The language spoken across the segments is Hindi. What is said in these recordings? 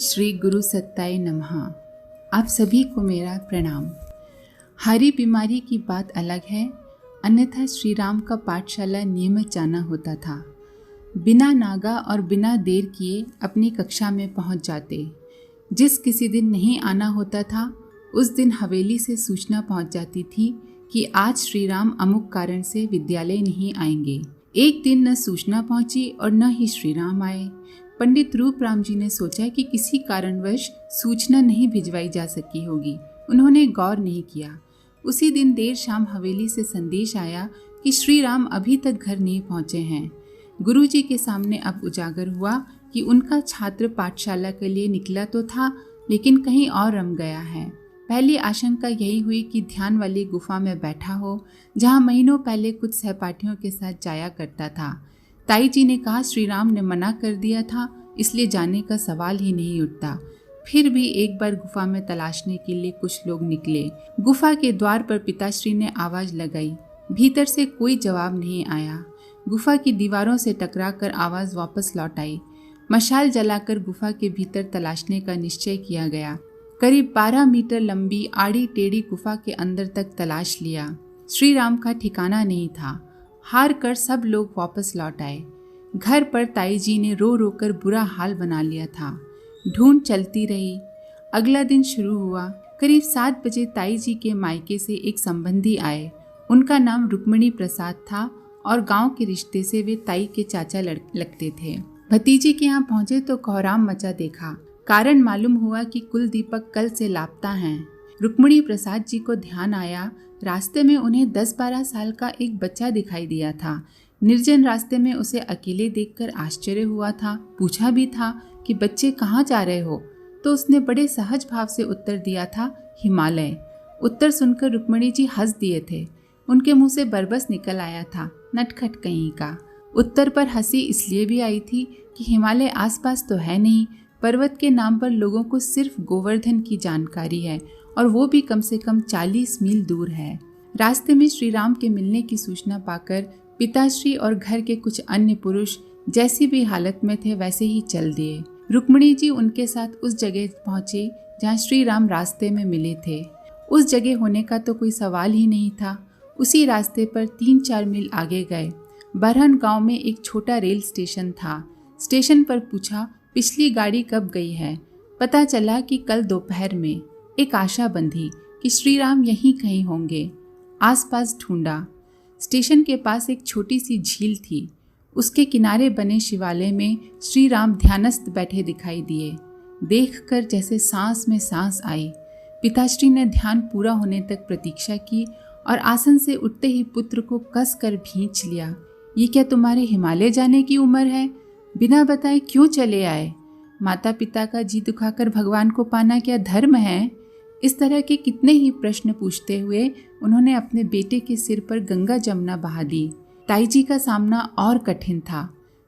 श्री गुरु सत्ताय नमः। आप सभी को मेरा प्रणाम। हरी बीमारी की बात अलग है, अन्यथा श्री राम का पाठशाला नियमित जाना होता था। बिना नागा और बिना देर किए अपनी कक्षा में पहुंच जाते। जिस किसी दिन नहीं आना होता था, उस दिन हवेली से सूचना पहुंच जाती थी कि आज श्री राम अमुक कारण से विद्यालय नहीं आएंगे। एक दिन न सूचना पहुंची और न ही श्री राम आए। पंडित रूपराम जी ने सोचा कि किसी कारणवश सूचना नहीं भिजवाई जा सकी होगी। उन्होंने गौर नहीं किया। उसी दिन देर शाम हवेली से संदेश आया कि श्री राम अभी तक घर नहीं पहुंचे हैं। गुरुजी के सामने अब उजागर हुआ कि उनका छात्र पाठशाला के लिए निकला तो था, लेकिन कहीं और रम गया है। पहली आशंका यही हुई कि ध्यान वाली गुफा में बैठा हो, जहां महीनों पहले कुछ सहपाठियों के साथ जाया करता था। ताई जी ने कहा श्री राम ने मना कर दिया था, इसलिए जाने का सवाल ही नहीं उठता। फिर भी एक बार गुफा में तलाशने के लिए कुछ लोग निकले। गुफा के द्वार पर पिताश्री ने आवाज लगाई। भीतर से कोई जवाब नहीं आया। गुफा की दीवारों से टकराकर आवाज वापस लौट आई। मशाल जलाकर गुफा के भीतर तलाशने का निश्चय किया गया। करीब 12 मीटर लंबी आड़ी टेढ़ी गुफा के अंदर तक तलाश लिया। श्री राम का ठिकाना नहीं था। हार कर सब लोग वापस लौट आए। घर पर ताई जी ने रो रो कर बुरा हाल बना लिया था। ढूंढ चलती रही। अगला दिन शुरू हुआ। करीब 7 बजे ताई जी के मायके से एक संबंधी आए। उनका नाम रुक्मिणी प्रसाद था और गांव के रिश्ते से वे ताई के चाचा लगते थे। भतीजी के यहाँ पहुंचे तो कोहराम मचा देखा। कारण मालूम हुआ कि कुलदीपक कल से लापता हैं। रुक्मिणी प्रसाद जी को ध्यान आया, रास्ते में उन्हें 10-12 साल का एक बच्चा दिखाई दिया था। निर्जन रास्ते में उसे अकेले देखकर आश्चर्य हुआ था। पूछा भी था कि बच्चे कहाँ जा रहे हो, तो उसने बड़े सहज भाव से उत्तर दिया था, हिमालय। उत्तर सुनकर रुक्मिणी जी हंस दिए थे। उनके मुंह से बरबस निकल आया था, नटखट कहीं का। उत्तर पर हंसी इसलिए भी आई थी कि हिमालय आसपास तो है नहीं। पर्वत के नाम पर लोगों को सिर्फ गोवर्धन की जानकारी है, और वो भी कम से कम 40 मील दूर है। रास्ते में श्री राम के मिलने की सूचना पाकर पिताश्री और घर के कुछ अन्य पुरुष जैसी भी हालत में थे वैसे ही चल दिए। रुक्मिणी जी उनके साथ उस जगह पहुंचे जहां श्री राम रास्ते में मिले थे। उस जगह होने का तो कोई सवाल ही नहीं था। उसी रास्ते पर 3-4 मील आगे गए। बरहन गांव में एक छोटा रेल स्टेशन था। स्टेशन पर पूछा, पिछली गाड़ी कब गई है? पता चला कि कल दोपहर में। एक आशा बंधी कि श्री राम यहीं कहीं होंगे। आसपास ढूंढा। स्टेशन के पास एक छोटी सी झील थी। उसके किनारे बने शिवालय में श्री राम ध्यानस्थ बैठे दिखाई दिए। देखकर जैसे सांस में सांस आई। पिताश्री ने ध्यान पूरा होने तक प्रतीक्षा की और आसन से उठते ही पुत्र को कस कर भींच लिया। ये क्या तुम्हारे हिमालय जाने की उम्र है? बिना बताए क्यों चले आए? माता पिता का जी दुखाकर भगवान को पाना क्या धर्म है? इस तरह के कितने ही प्रश्न पूछते हुए उन्होंने अपने बेटे के सिर पर गंगा जमुना बहा दी। ताई जी का सामना और कठिन था।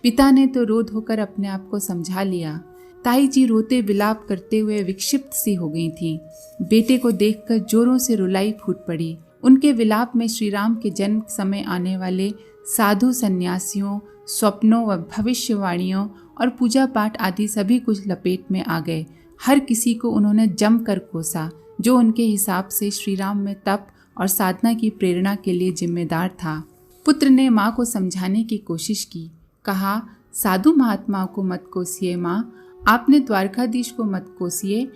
पिता ने तो रोध होकर अपने आप को समझा लिया। ताई जी रोते विलाप करते हुए विक्षिप्त सी हो गई थी। बेटे को देखकर जोरों से रुलाई फूट पड़ी। उनके विलाप में श्री राम के जन्म समय आने वाले साधु सन्यासियों, स्वप्नों व भविष्यवाणियों और पूजा पाठ आदि सभी कुछ लपेट में आ गए। हर किसी को उन्होंने जमकर कोसा, जो उनके हिसाब से श्री राम में तप और साधना की प्रेरणा के लिए जिम्मेदार था। पुत्र ने माँ को समझाने की कोशिश की। कहा, साधु महात्माओं को मत कोसिए माँ, आपने द्वारकाधीश को मत कोसिए।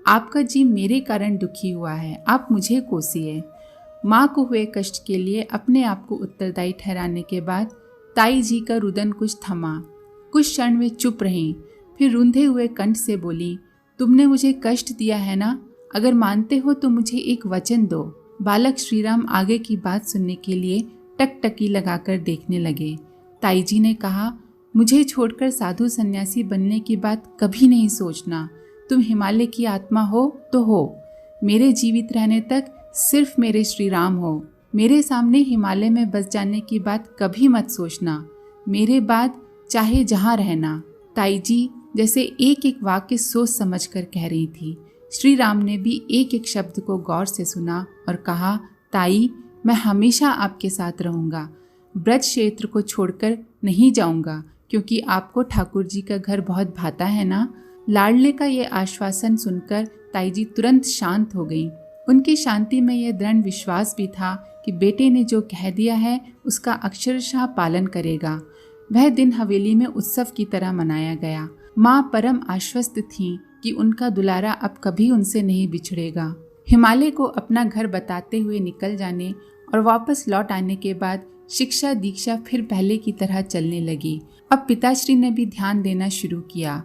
आपका जी मेरे कारण दुखी हुआ है, आप मुझे कोसिए। माँ को हुए कष्ट के लिए अपने आप को उत्तरदायी ठहराने के बाद ताई जी का रुदन कुछ थमा। कुछ क्षण वे चुप रहीं, फिर रूंधे हुए कंठ से बोली, तुमने मुझे कष्ट दिया है ना? अगर मानते हो तो मुझे एक वचन दो। बालक श्रीराम आगे की बात सुनने के लिए टकटकी लगाकर देखने लगे। ताई जी ने कहा, मुझे छोड़कर साधु सन्यासी बनने की बात कभी नहीं सोचना। तुम हिमालय की आत्मा हो तो हो। मेरे जीवित रहने तक सिर्फ मेरे श्री राम हो। मेरे सामने हिमालय में बस जाने की बात कभी मत सोचना। मेरे बाद चाहे जहाँ रहना। ताई जी जैसे एक एक वाक्य सोच समझ कर कह रही थी। श्री राम ने भी एक एक शब्द को गौर से सुना और कहा, ताई मैं हमेशा आपके साथ रहूँगा। ब्रज क्षेत्र को छोड़कर नहीं जाऊँगा, क्योंकि आपको ठाकुर जी का घर बहुत भाता है ना। लाडले का ये आश्वासन सुनकर ताईजी तुरंत शांत हो गई। उनकी शांति में यह दृढ़ विश्वास भी था कि बेटे ने जो कह दिया है उसका अक्षरशः पालन करेगा। वह दिन हवेली में उत्सव की तरह मनाया गया। माँ परम आश्वस्त थीं कि उनका दुलारा अब कभी उनसे नहीं बिछड़ेगा। हिमालय को अपना घर बताते हुए निकल जाने और वापस लौट आने के बाद शिक्षा दीक्षा फिर पहले की तरह चलने लगी। अब पिताश्री ने भी ध्यान देना शुरू किया।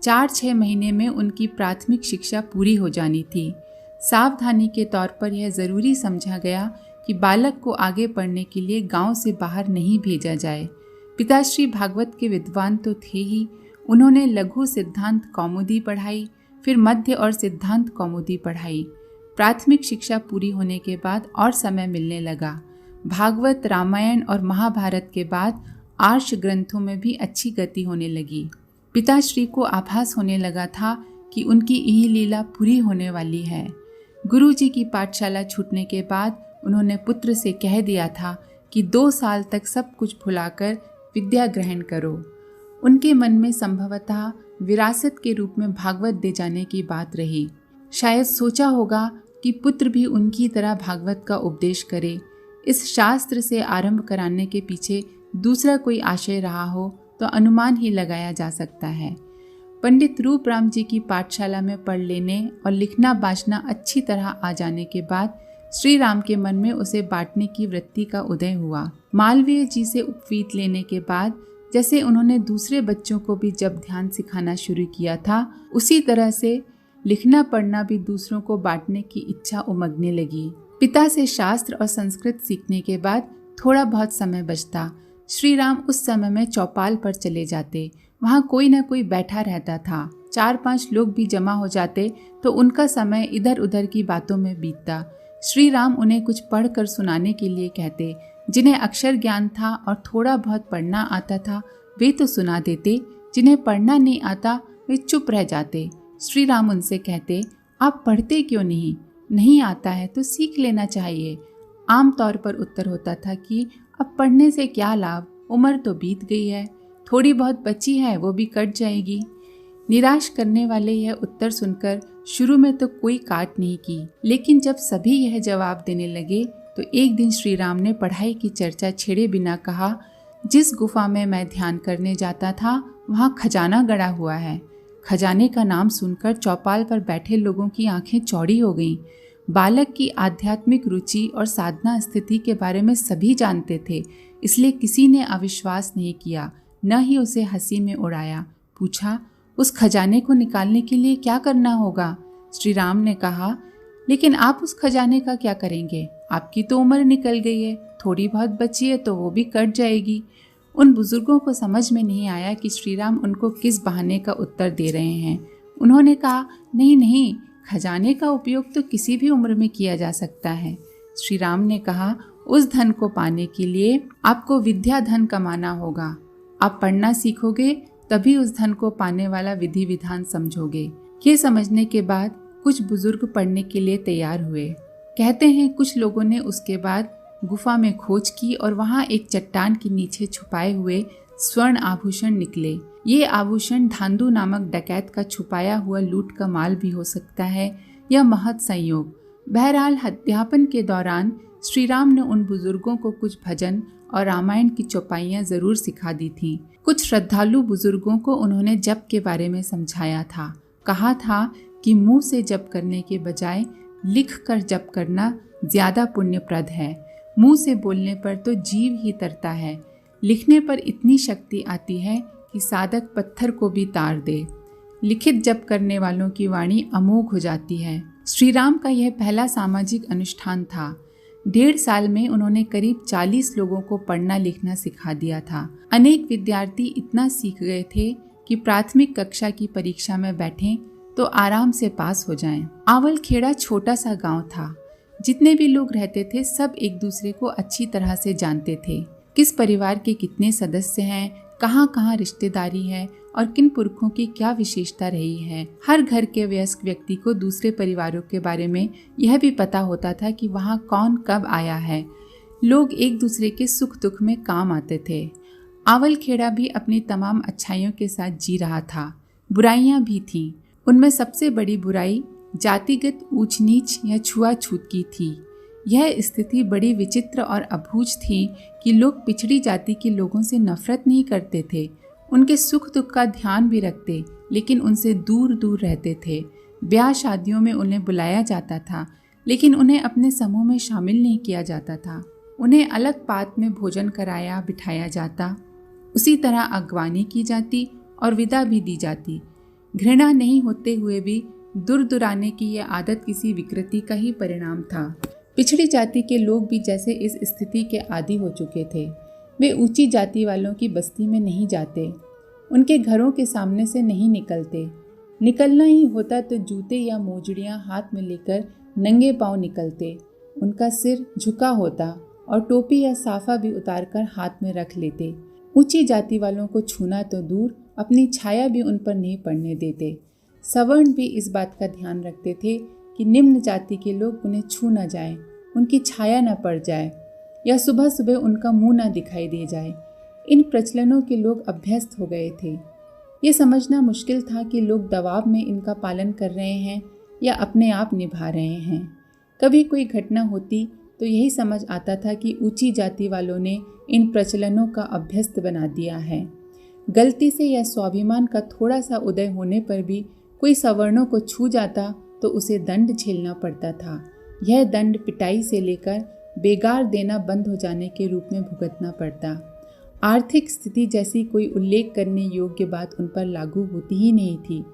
4-6 महीने में उनकी प्राथमिक शिक्षा पूरी हो जानी थी। सावधानी के तौर पर यह ज़रूरी समझा गया कि बालक को आगे पढ़ने के लिए गांव से बाहर नहीं भेजा जाए। पिताश्री भागवत के विद्वान तो थे ही, उन्होंने लघु सिद्धांत कौमुदी पढ़ाई, फिर मध्य और सिद्धांत कौमुदी पढ़ाई। प्राथमिक शिक्षा पूरी होने के बाद और समय मिलने लगा। भागवत, रामायण और महाभारत के बाद आर्ष ग्रंथों में भी अच्छी गति होने लगी। पिताश्री को आभास होने लगा था कि उनकी यही लीला पूरी होने वाली है। गुरुजी की पाठशाला छूटने के बाद उन्होंने पुत्र से कह दिया था कि 2 साल तक सब कुछ भुलाकर विद्या ग्रहण करो। उनके मन में संभवतः विरासत के रूप में भागवत दे जाने की बात रही। शायद सोचा होगा कि पुत्र भी उनकी तरह भागवत का उपदेश करे। इस शास्त्र से आरंभ कराने के पीछे दूसरा कोई आशय रहा हो तो अनुमान ही लगाया जा सकता है। पंडित रूपराम जी की पाठशाला में पढ़ लेने और लिखना बाँचना अच्छी तरह आ जाने के बाद श्री राम के मन में उसे बांटने की वृत्ति का उदय हुआ। मालवीय जी से उपवीत लेने के बाद जैसे उन्होंने दूसरे बच्चों को भी जब ध्यान सिखाना शुरू किया था, उसी तरह से लिखना पढ़ना भी दूसरों को बांटने की इच्छा उमगने लगी। पिता से शास्त्र और संस्कृत सीखने के बाद थोड़ा बहुत समय बचता। श्री राम उस समय में चौपाल पर चले जाते। वहाँ कोई न कोई बैठा रहता था। 4-5 लोग भी जमा हो जाते तो उनका समय इधर उधर की बातों में बीतता। श्री राम उन्हें कुछ पढ़ कर सुनाने के लिए कहते। जिन्हें अक्षर ज्ञान था और थोड़ा बहुत पढ़ना आता था वे तो सुना देते, जिन्हें पढ़ना नहीं आता वे चुप रह जाते। श्री राम उनसे कहते, आप पढ़ते क्यों नहीं? नहीं आता है तो सीख लेना चाहिए। आमतौर पर उत्तर होता था कि अब पढ़ने से क्या लाभ, उम्र तो बीत गई है, थोड़ी बहुत बची है वो भी कट जाएगी। निराश करने वाले यह उत्तर सुनकर शुरू में तो कोई काट नहीं की, लेकिन जब सभी यह जवाब देने लगे तो एक दिन श्री राम ने पढ़ाई की चर्चा छेड़े बिना कहा, जिस गुफा में मैं ध्यान करने जाता था वहाँ खजाना गड़ा हुआ है। खजाने का नाम सुनकर चौपाल पर बैठे लोगों की आंखें चौड़ी हो गईं। बालक की आध्यात्मिक रुचि और साधना स्थिति के बारे में सभी जानते थे, इसलिए किसी ने अविश्वास नहीं किया, न ही उसे हंसी में उड़ाया। पूछा, उस खजाने को निकालने के लिए क्या करना होगा? श्री राम ने कहा, लेकिन आप उस खजाने का क्या करेंगे? आपकी तो उम्र निकल गई है, थोड़ी बहुत बची है तो वो भी कट जाएगी। उन बुजुर्गों को समझ में नहीं आया कि श्री राम उनको किस बहाने का उत्तर दे रहे हैं। उन्होंने कहा, नहीं नहीं, खजाने का उपयोग तो किसी भी उम्र में किया जा सकता है। श्री राम ने कहा, उस धन को पाने के लिए आपको विद्या धन कमाना होगा। आप पढ़ना सीखोगे तभी उस धन को पाने वाला विधि विधान समझोगे। ये समझने के बाद कुछ बुजुर्ग पढ़ने के लिए तैयार हुए। कहते हैं कुछ लोगों ने उसके बाद गुफा में खोज की और वहाँ एक चट्टान के नीचे छुपाए हुए स्वर्ण आभूषण निकले। ये आभूषण धांधु नामक डकैत का छुपाया हुआ लूट का माल भी हो सकता है, यह महत् संयोग। बहरहाल अध्यापन के दौरान श्री राम ने उन बुजुर्गों को कुछ भजन और रामायण की चौपाइयाँ जरूर सिखा दी थीं। कुछ श्रद्धालु बुजुर्गों को उन्होंने जप के बारे में समझाया था। कहा था कि मुंह से जप करने के बजाय लिख कर जप करना ज्यादा पुण्यप्रद है। मुंह से बोलने पर तो जीव ही तरता है, लिखने पर इतनी शक्ति आती है कि साधक पत्थर को भी तार दे। लिखित जप करने वालों की वाणी अमोघ हो जाती है। श्री राम का यह पहला सामाजिक अनुष्ठान था। 1.5 साल में उन्होंने करीब 40 लोगों को पढ़ना लिखना सिखा दिया था। अनेक विद्यार्थी इतना सीख गए थे कि प्राथमिक कक्षा की परीक्षा में बैठें तो आराम से पास हो जाएं। आवल खेड़ा छोटा सा गांव था। जितने भी लोग रहते थे सब एक दूसरे को अच्छी तरह से जानते थे। किस परिवार के कितने सदस्य हैं, कहाँ कहाँ रिश्तेदारी है और किन पुरखों की क्या विशेषता रही है। हर घर के वयस्क व्यक्ति को दूसरे परिवारों के बारे में यह भी पता होता था कि वहाँ कौन कब आया है। लोग एक दूसरे के सुख दुख में काम आते थे। आवल खेड़ा भी अपनी तमाम अच्छाइयों के साथ जी रहा था। बुराइयां भी थीं। उनमें सबसे बड़ी बुराई जातिगत ऊंच नीच या छुआछूत की थी। यह स्थिति बड़ी विचित्र और अबूझ थी कि लोग पिछड़ी जाति के लोगों से नफरत नहीं करते थे, उनके सुख दुख का ध्यान भी रखते, लेकिन उनसे दूर दूर रहते थे। ब्याह शादियों में उन्हें बुलाया जाता था, लेकिन उन्हें अपने समूह में शामिल नहीं किया जाता था। उन्हें अलग पात में भोजन कराया बिठाया जाता, उसी तरह अगवानी की जाती और विदा भी दी जाती। घृणा नहीं होते हुए भी दुराने की यह आदत किसी विकृति का ही परिणाम था। पिछड़ी जाति के लोग भी जैसे इस स्थिति के आदी हो चुके थे। वे ऊंची जाति वालों की बस्ती में नहीं जाते, उनके घरों के सामने से नहीं निकलते। निकलना ही होता तो जूते या मोजड़ियां हाथ में लेकर नंगे पांव निकलते। उनका सिर झुका होता और टोपी या साफा भी उतारकर हाथ में रख लेते। ऊंची जाति वालों को छूना तो दूर, अपनी छाया भी उन पर नहीं पड़ने देते। सवर्ण भी इस बात का ध्यान रखते थे कि निम्न जाति के लोग उन्हें छू न जाएं, उनकी छाया न पड़ जाए या सुबह सुबह उनका मुंह न दिखाई दे जाए। इन प्रचलनों के लोग अभ्यस्त हो गए थे। ये समझना मुश्किल था कि लोग दबाव में इनका पालन कर रहे हैं या अपने आप निभा रहे हैं। कभी कोई घटना होती तो यही समझ आता था कि ऊंची जाति वालों ने इन प्रचलनों का अभ्यस्त बना दिया है। गलती से या स्वाभिमान का थोड़ा सा उदय होने पर भी कोई सवर्णों को छू जाता तो उसे दंड झेलना पड़ता था। यह दंड पिटाई से लेकर बेगार देना बंद हो जाने के रूप में भुगतना पड़ता। आर्थिक स्थिति जैसी कोई उल्लेख करने योग्य बात उन पर लागू होती ही नहीं थी।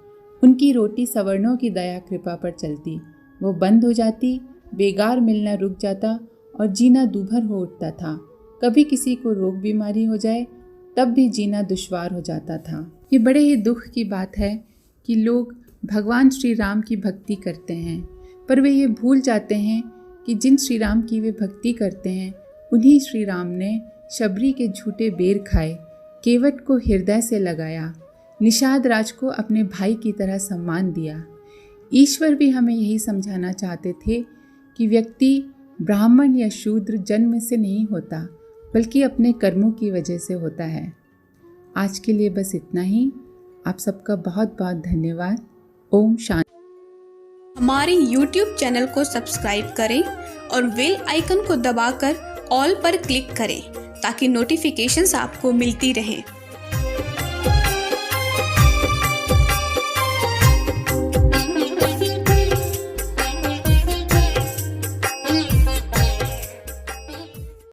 उनकी रोटी सवर्णों की दया कृपा पर चलती। वो बंद हो जाती, बेगार मिलना रुक जाता और जीना दूभर हो उठता था। कभी किसी को रोग बीमारी हो जाए तब भी जीना दुश्वार हो जाता था। ये बड़े ही दुख की बात है कि लोग भगवान श्री राम की भक्ति करते हैं, पर वे ये भूल जाते हैं कि जिन श्री राम की वे भक्ति करते हैं उन्हीं श्री राम ने शबरी के झूठे बेर खाए, केवट को हृदय से लगाया, निषाद राज को अपने भाई की तरह सम्मान दिया। ईश्वर भी हमें यही समझाना चाहते थे कि व्यक्ति ब्राह्मण या शूद्र जन्म से नहीं होता, बल्कि अपने कर्मों की वजह से होता है। आज के लिए बस इतना ही। आप सबका बहुत बहुत धन्यवाद। ओम शांति। हमारे YouTube चैनल को सब्सक्राइब करें और बेल आइकन को दबाकर ऑल पर क्लिक करें ताकि नोटिफिकेशंस आपको मिलती रहें।